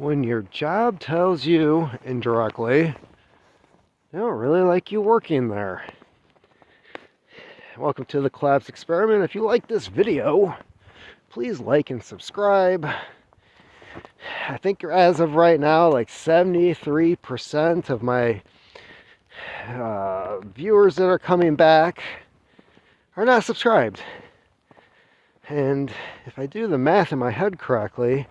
when your job tells you indirectly they don't really like you working there. Welcome to the Collapse Experiment. If you like this video, please like and subscribe. I think as of right now, like 73% of my viewers that are coming back are not subscribed. And if I do the math in my head correctly,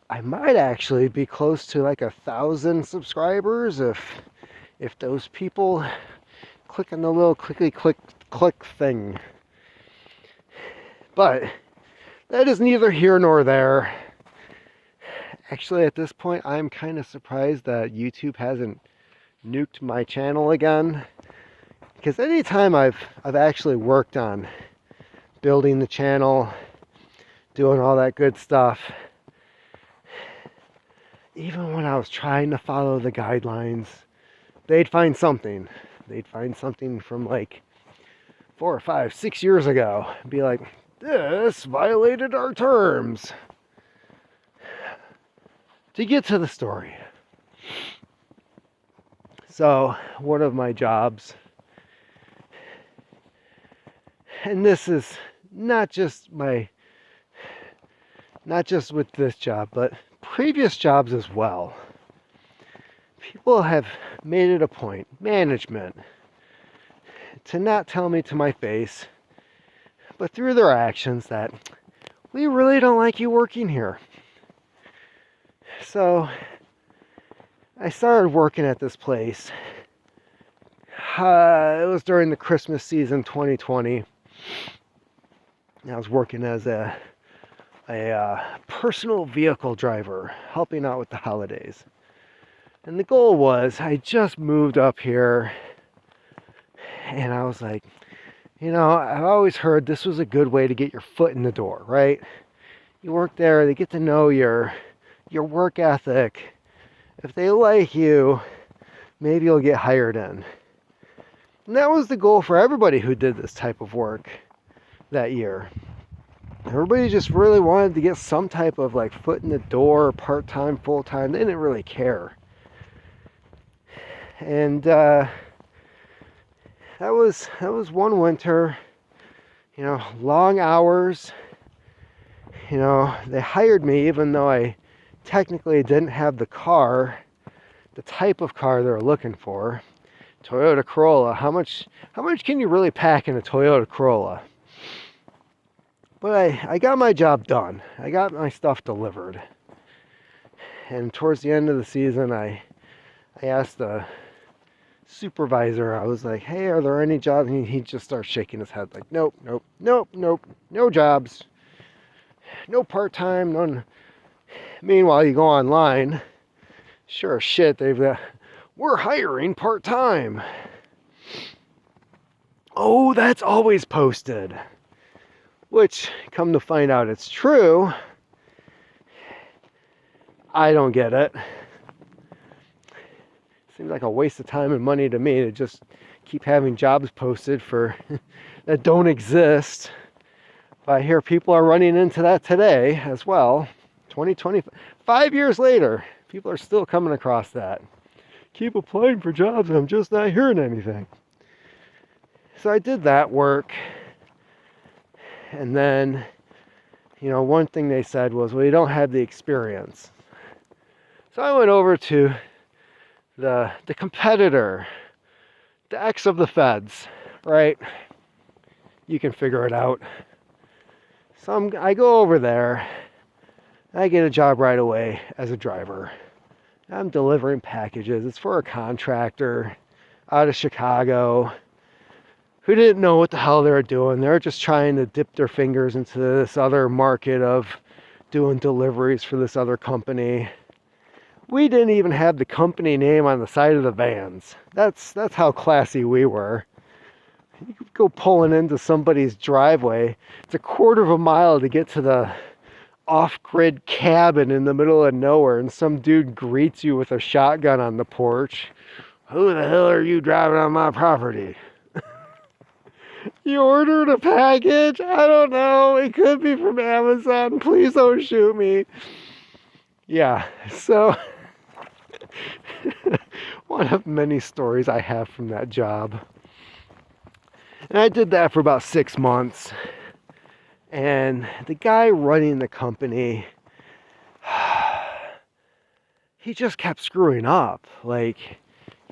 I might actually be close to like 1,000 subscribers if those people click on the little click thing. But that is neither here nor there. Actually, at this point, I'm kind of surprised that YouTube hasn't nuked my channel again. Because anytime I've actually worked on building the channel, doing all that good stuff, even when I was trying to follow the guidelines, they'd find something. They'd find something from like 4 or 5, 6 years ago and be like, this violated our terms. To get to the story. So, one of my jobs, and this is not just with this job, but previous jobs as well. People have made it a point, management, to not tell me to my face, but through their actions, that we really don't like you working here. So I started working at this place. It was during the Christmas season 2020. I was working as a personal vehicle driver, helping out with the holidays. And the goal was, I just moved up here, and I was like, I've always heard this was a good way to get your foot in the door, right? You work there, they get to know your work ethic. If they like you, maybe you'll get hired in. And that was the goal for everybody who did this type of work that year. Everybody just really wanted to get some type of like foot in the door, part-time, full-time. They didn't really care. And that was one winter, long hours. They hired me even though I technically didn't have the type of car they were looking for. Toyota Corolla. How much can you really pack in a Toyota Corolla? But I got my job done. I got my stuff delivered. And towards the end of the season, I asked the supervisor, I was like, hey, are there any jobs? And he just starts shaking his head like, nope, no jobs. No part-time, none. Meanwhile, you go online, sure as shit, we're hiring part-time. Oh, that's always posted. Which, come to find out it's true, I don't get it. Seems like a waste of time and money to me to just keep having jobs posted for that don't exist. But I hear people are running into that today as well. 2020, 5 years later, people are still coming across that. Keep applying for jobs and I'm just not hearing anything. So I did that work. And then, one thing they said was, well, you don't have the experience. So I went over to the competitor, the ex of the feds, right? You can figure it out. So I go over there. I get a job right away as a driver. I'm delivering packages. It's for a contractor out of Chicago who didn't know what the hell they were doing. They were just trying to dip their fingers into this other market of doing deliveries for this other company. We didn't even have the company name on the side of the vans. That's how classy we were. You could go pulling into somebody's driveway. It's a quarter of a mile to get to the off-grid cabin in the middle of nowhere, and some dude greets you with a shotgun on the porch. Who the hell are you driving on my property? You ordered a package? I don't know. It could be from Amazon. Please don't shoot me. Yeah, so one of many stories I have from that job. And I did that for about 6 months. And the guy running the company, he just kept screwing up. Like,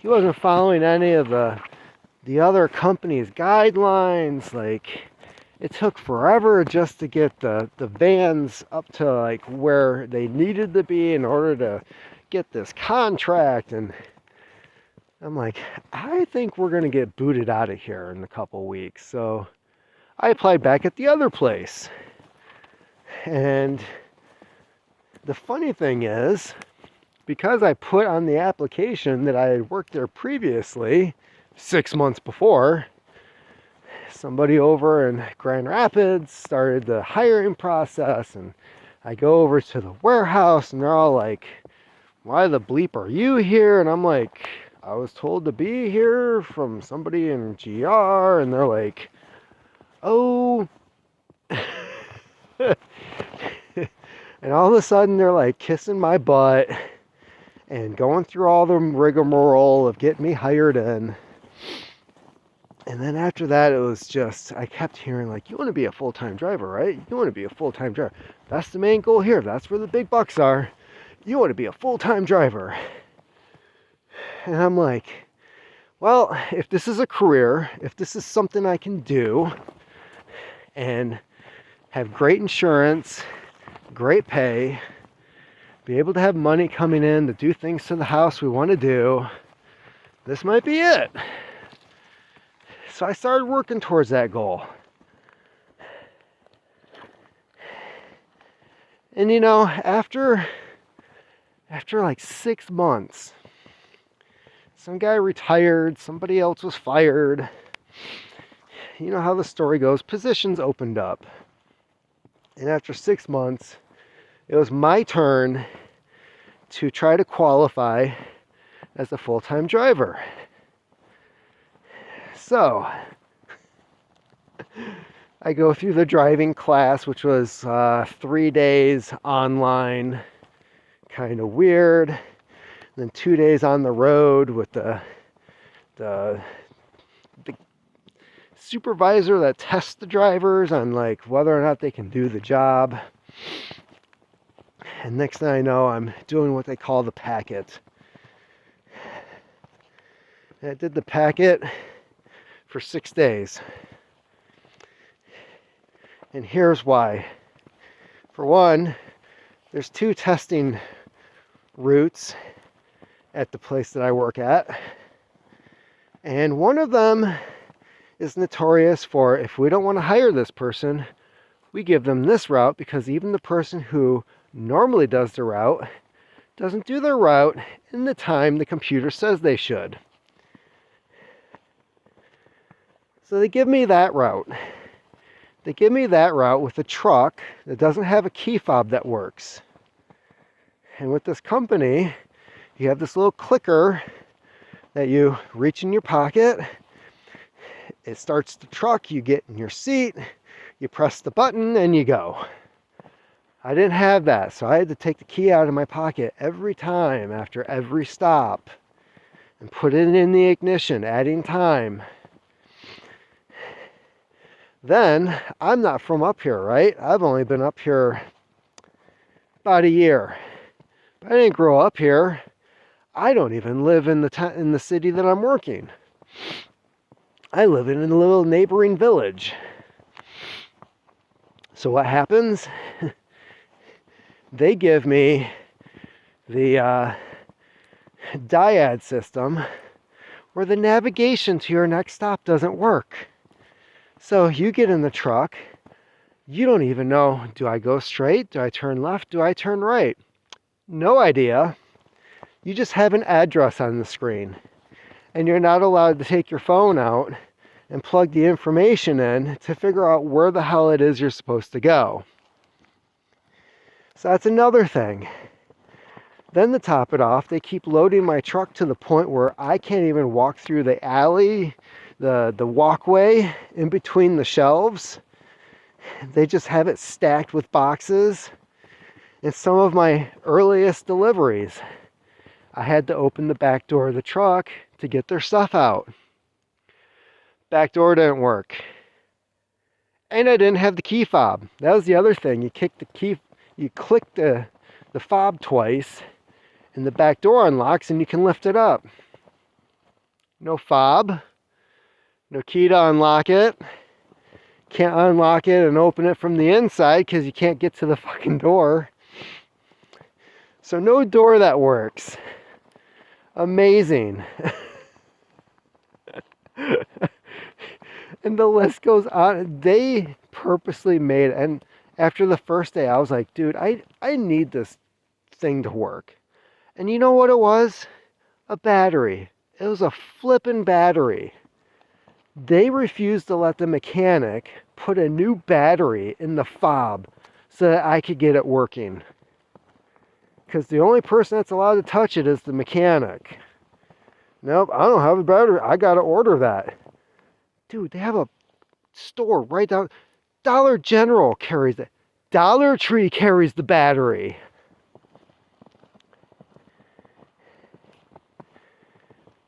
he wasn't following any of the other company's guidelines. Like, it took forever just to get the vans up to like where they needed to be in order to get this contract. And I'm like, I think we're going to get booted out of here in a couple weeks. So I applied back at the other place. And the funny thing is, because I put on the application that I had worked there previously 6 months before, somebody over in Grand Rapids started the hiring process, and I go over to the warehouse and they're all like, why the bleep are you here? And I'm like, I was told to be here from somebody in GR. And they're like, oh. And all of a sudden they're like kissing my butt and going through all the rigmarole of getting me hired in. And then after that, it was just, I kept hearing like, you want to be a full-time driver, right? You want to be a full-time driver. That's the main goal here. That's where the big bucks are. You want to be a full-time driver. And I'm like, well, if this is a career, if this is something I can do and have great insurance, great pay, be able to have money coming in to do things to the house we want to do, this might be it. So I started working towards that goal. And you know, after like 6 months, some guy retired, somebody else was fired. You know how the story goes, positions opened up. And after 6 months, it was my turn to try to qualify as a full-time driver. So, I go through the driving class, which was 3 days online, kind of weird. And then 2 days on the road with the supervisor that tests the drivers on like whether or not they can do the job. And next thing I know, I'm doing what they call the packet. And I did the packet for 6 days. And here's why. For one, there's 2 testing routes at the place that I work at. And one of them is notorious for, if we don't want to hire this person, we give them this route, because even the person who normally does the route doesn't do their route in the time the computer says they should. So they give me that route. They give me that route with a truck that doesn't have a key fob that works. And with this company, you have this little clicker that you reach in your pocket. It starts the truck, you get in your seat, you press the button, and you go. I didn't have that, so I had to take the key out of my pocket every time after every stop and put it in the ignition, adding time. Then, I'm not from up here, right? I've only been up here about a year. But I didn't grow up here. I don't even live in the city that I'm working. I live in a little neighboring village. So what happens? They give me the dyad system where the navigation to your next stop doesn't work. So you get in the truck, you don't even know, do I go straight? Do I turn left? Do I turn right? No idea. You just have an address on the screen. And you're not allowed to take your phone out and plug the information in to figure out where the hell it is you're supposed to go. So that's another thing. Then to top it off, they keep loading my truck to the point where I can't even walk through the alley, the walkway in between the shelves. They just have it stacked with boxes. In some of my earliest deliveries, I had to open the back door of the truck to get their stuff out. Back door didn't work. And I didn't have the key fob. That was the other thing. You click the fob twice, and the back door unlocks and you can lift it up. No fob, no key to unlock it. Can't unlock it and open it from the inside because you can't get to the fucking door. So no door that works. Amazing. And the list goes on. They purposely made it. And after the first day, I was like, dude, I need this thing to work. And you know what it was? A battery. It was a flippin' battery. They refused to let the mechanic put a new battery in the fob so that I could get it working. Because the only person that's allowed to touch it is the mechanic. Nope, I don't have a battery. I gotta order that. Dude, they have a store right down. Dollar General carries it. Dollar Tree carries the battery.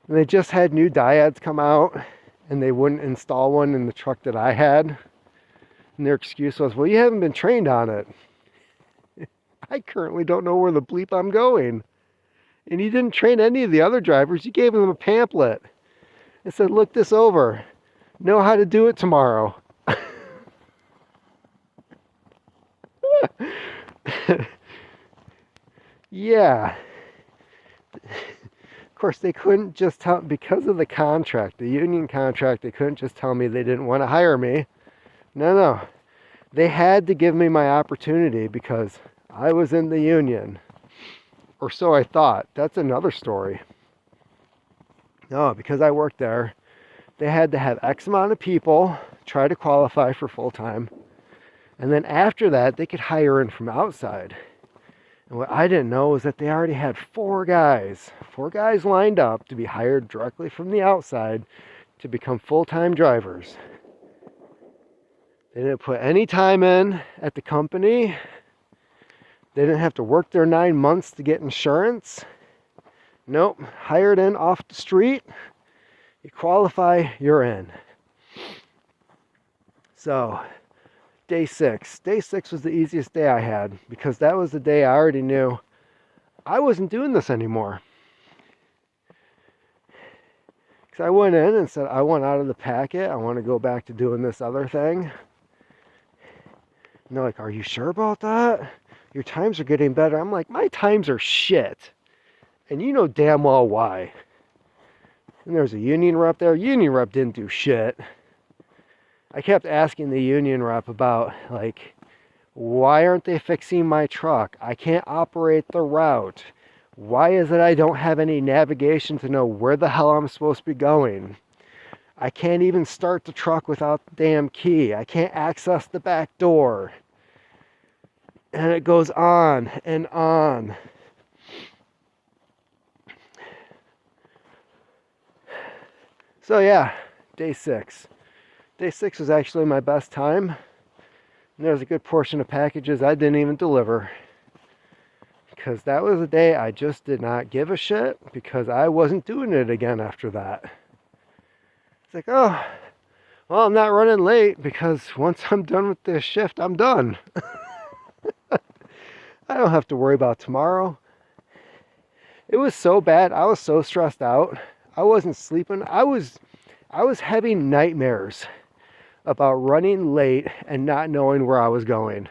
And they just had new diodes come out, and they wouldn't install one in the truck that I had. And their excuse was, well, you haven't been trained on it. I currently don't know where the bleep I'm going. And he didn't train any of the other drivers. He gave them a pamphlet and said, look this over. Know how to do it tomorrow. Yeah. Of course, they couldn't just tell, because of the contract, the union contract, they couldn't just tell me they didn't want to hire me. No. They had to give me my opportunity because I was in the union. Or so I thought. That's another story. No, because I worked there, they had to have X amount of people try to qualify for full-time. And then after that, they could hire in from outside. And what I didn't know was that they already had four guys lined up to be hired directly from the outside to become full-time drivers. They didn't put any time in at the company. They didn't have to work their 9 months to get insurance. Nope, hired in off the street. You qualify, you're in. So, day 6. Day 6 was the easiest day I had because that was the day I already knew I wasn't doing this anymore. Because I went in and said, I want out of the packet. I want to go back to doing this other thing. And they're like, are you sure about that? Your times are getting better. I'm like, my times are shit. And you know damn well why. And there's a union rep there. Union rep didn't do shit. I kept asking the union rep about, like, why aren't they fixing my truck? I can't operate the route. Why is it I don't have any navigation to know where the hell I'm supposed to be going? I can't even start the truck without the damn key. I can't access the back door. And it goes on and on. So yeah, day 6. Day 6 was actually my best time. And there was a good portion of packages I didn't even deliver. Because that was a day I just did not give a shit because I wasn't doing it again after that. It's like, oh, well, I'm not running late because once I'm done with this shift, I'm done. I don't have to worry about tomorrow. It was so bad. I was so stressed out. I wasn't sleeping. I was having nightmares about running late and not knowing where I was going.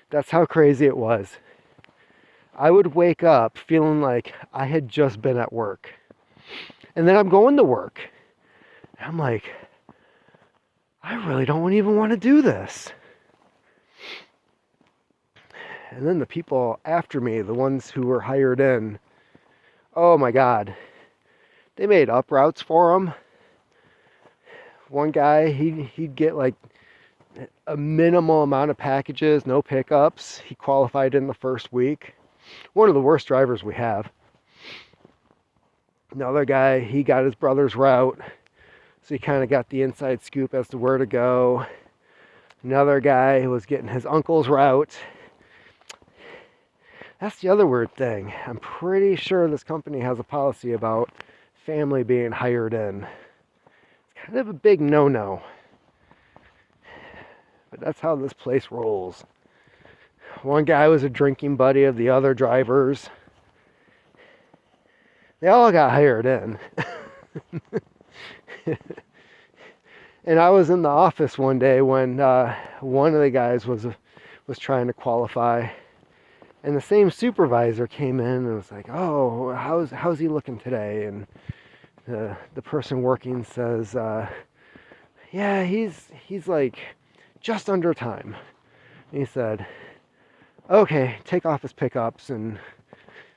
That's how crazy it was. I would wake up feeling like I had just been at work. And then I'm going to work. And I'm like, I really don't even want to do this. And then the people after me, the ones who were hired in, oh my God, they made up routes for them. One guy, he'd get like a minimal amount of packages, no pickups. He qualified in the first week. One of the worst drivers we have. Another guy, he got his brother's route, so he kind of got the inside scoop as to where to go. Another guy was getting his uncle's route. That's the other weird thing. I'm pretty sure this company has a policy about family being hired in. It's kind of a big no-no. But that's how this place rolls. One guy was a drinking buddy of the other drivers. They all got hired in. And I was in the office one day when one of the guys was trying to qualify, and the same supervisor came in and was like, "Oh, how's he looking today?" And the person working says, "Yeah, he's like just under time." And he said, "Okay, take off his pickups and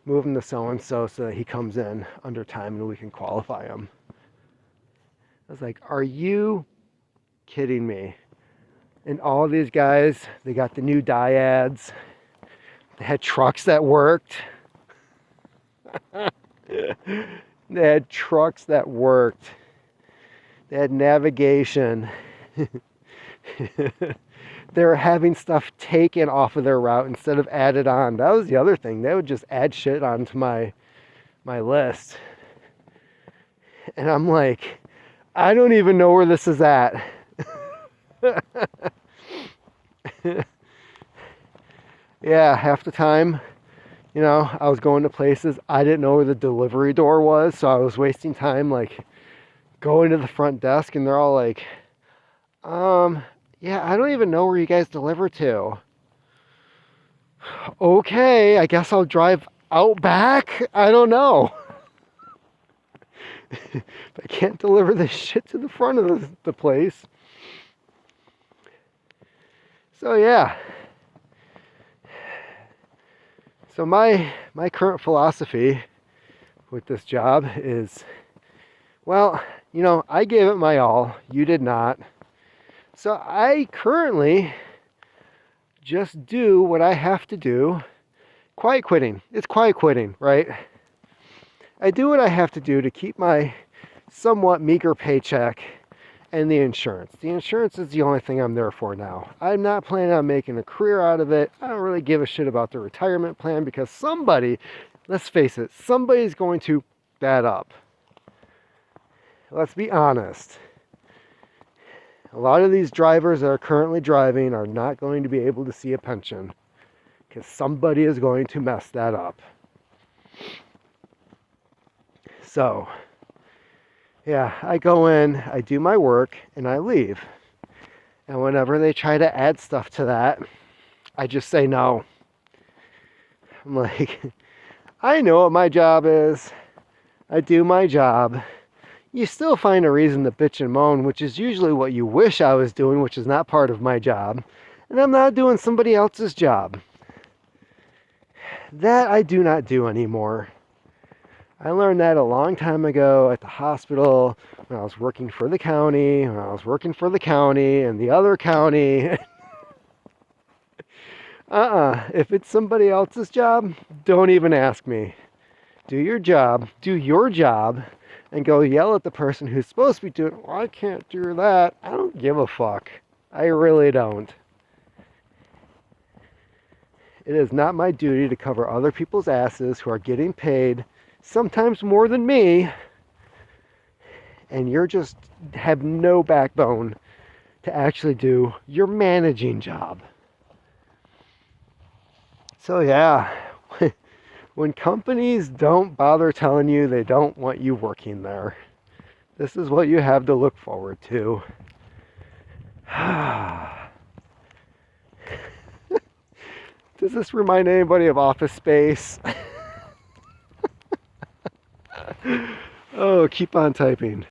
move him to so-and-so so that he comes in under time and we can qualify him." I was like, "Are you kidding me?" And all these guys, they got the new dyads. They had trucks that worked. They had trucks that worked. They had navigation. They were having stuff taken off of their route instead of added on. That was the other thing. They would just add shit onto my list. And I'm like, I don't even know where this is at. Yeah, half the time, I was going to places I didn't know where the delivery door was, so I was wasting time like going to the front desk, and they're all like, yeah, I don't even know where you guys deliver to. Okay, I guess I'll drive out back. I don't know. But I can't deliver this shit to the front of the place. So yeah. So my current philosophy with this job is, well, I gave it my all. You did not. So I currently just do what I have to do. Quiet quitting. It's quiet quitting, right? I do what I have to do to keep my somewhat meager paycheck and the insurance. The insurance is the only thing I'm there for now. I'm not planning on making a career out of it. I don't really give a shit about the retirement plan because somebody, let's face it, somebody's going to that up. Let's be honest. A lot of these drivers that are currently driving are not going to be able to see a pension because somebody is going to mess that up. So, yeah, I go in, I do my work, and I leave. And whenever they try to add stuff to that, I just say no. I'm like, I know what my job is. I do my job. You still find a reason to bitch and moan, which is usually what you wish I was doing, which is not part of my job. And I'm not doing somebody else's job. That I do not do anymore. I learned that a long time ago at the hospital when I was working for the county, and the other county. If it's somebody else's job, don't even ask me. Do your job, and go yell at the person who's supposed to be doing, well, I can't do that. I don't give a fuck. I really don't. It is not my duty to cover other people's asses who are getting paid sometimes more than me, and you're just have no backbone to actually do your managing job. So yeah, when companies don't bother telling you they don't want you working there, this is what you have to look forward to. Does this remind anybody of Office Space? Oh, keep on typing.